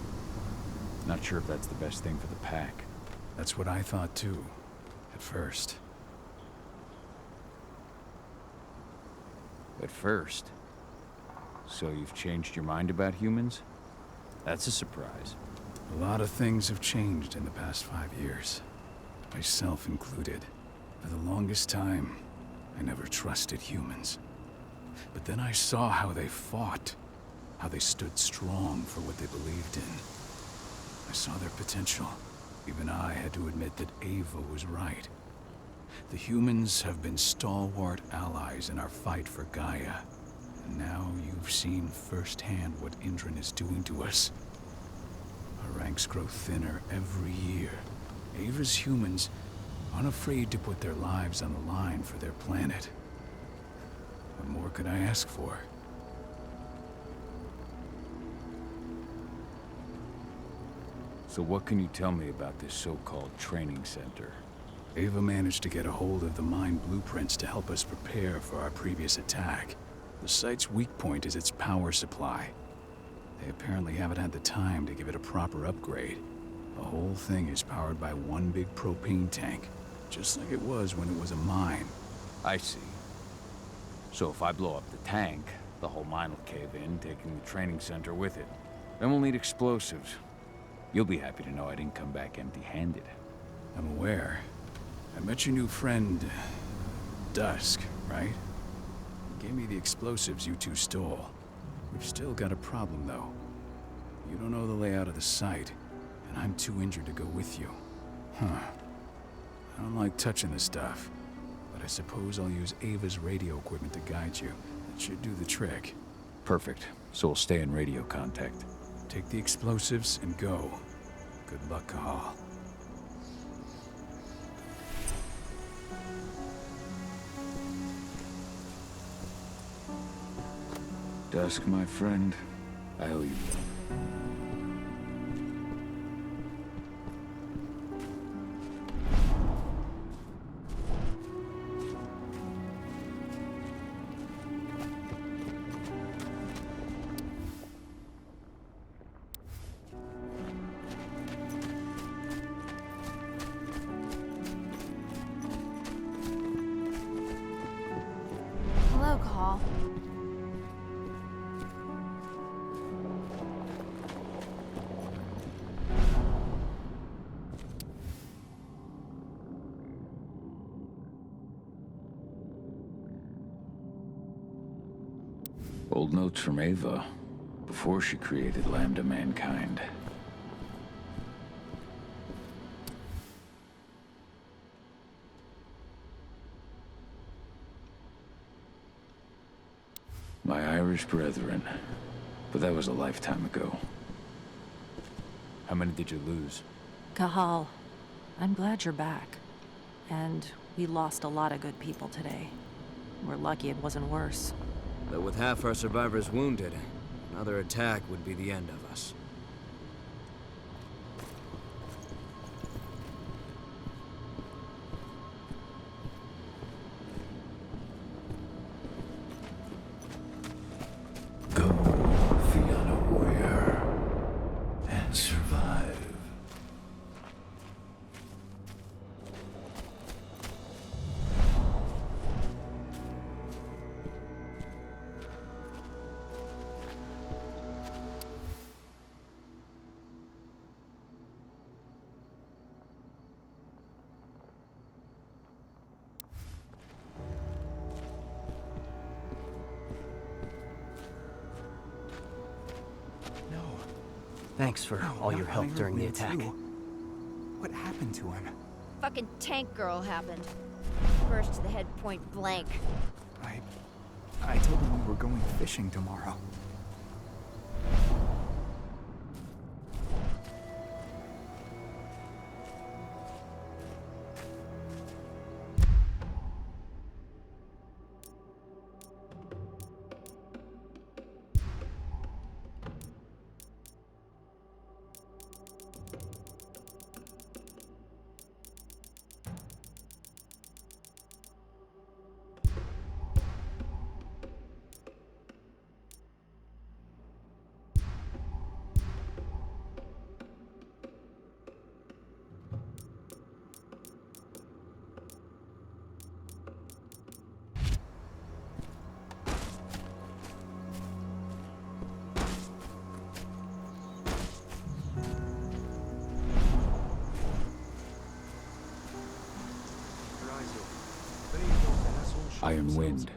Not sure if that's the best thing for the pack. That's what I thought too, at first. At first? So you've changed your mind about humans? That's a surprise. A lot of things have changed in the past 5 years. Myself included. For the longest time, I never trusted humans. But then I saw how they fought. How they stood strong for what they believed in. I saw their potential. Even I had to admit that Ava was right. The humans have been stalwart allies in our fight for Gaia. And now you've seen firsthand what Indran is doing to us. Our ranks grow thinner every year. Ava's humans aren't afraid to put their lives on the line for their planet. What more could I ask for? So what can you tell me about this so-called training center? Ava managed to get a hold of the mine blueprints to help us prepare for our previous attack. The site's weak point is its power supply. They apparently haven't had the time to give it a proper upgrade. The whole thing is powered by one big propane tank, just like it was when it was a mine. I see. So if I blow up the tank, the whole mine will cave in, taking the training center with it. Then we'll need explosives. You'll be happy to know I didn't come back empty-handed. I'm aware. I met your new friend, Dusk, right? He gave me the explosives you two stole. We've still got a problem, though. You don't know the layout of the site, and I'm too injured to go with you. Huh. I don't like touching this stuff, but I suppose I'll use Ava's radio equipment to guide you. That should do the trick. Perfect. So we'll stay in radio contact. Take the explosives and go. Good luck, Cahal. Dusk, my friend, I owe you one. Hello, Cahal. Old notes from Ava, before she created Lambda Mankind. My Irish brethren, but that was a lifetime ago. How many did you lose? Cahal, I'm glad you're back. And we lost a lot of good people today. We're lucky it wasn't worse. But with half our survivors wounded, another attack would be the end of us. Go, Fianna warrior, and survive. Thanks for all your help during the attack. What happened to him? Fucking tank girl happened. Burst to the head point blank. I told him we were going fishing tomorrow. Iron Wind,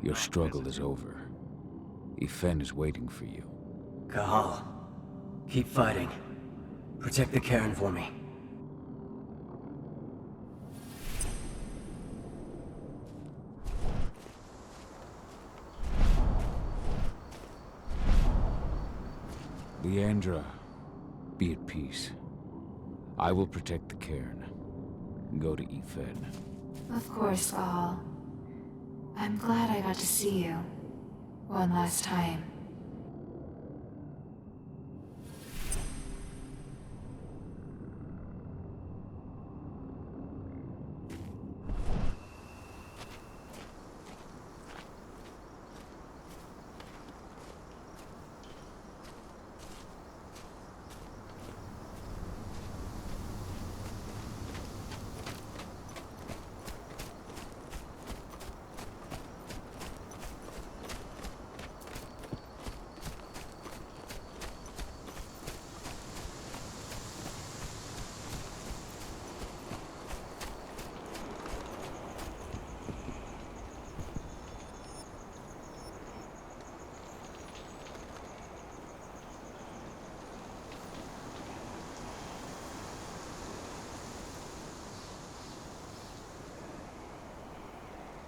your struggle is over. Ifen is waiting for you. Cahal, keep fighting. Protect the Cairn for me. Leandra, be at peace. I will protect the Cairn. Go to Ifen. Of course, Cahal. I'm glad I got to see you. One last time.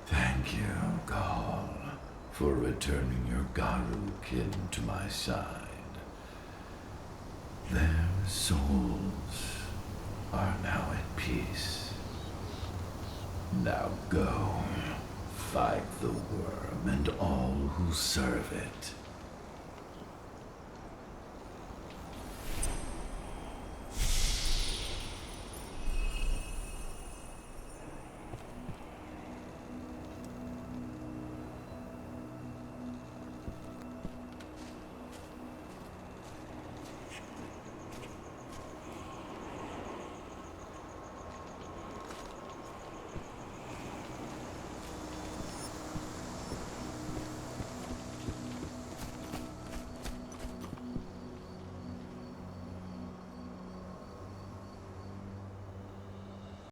Thank you, Cahal, for returning your Garu kin to my side. Their souls are now at peace. Now go, fight the worm and all who serve it.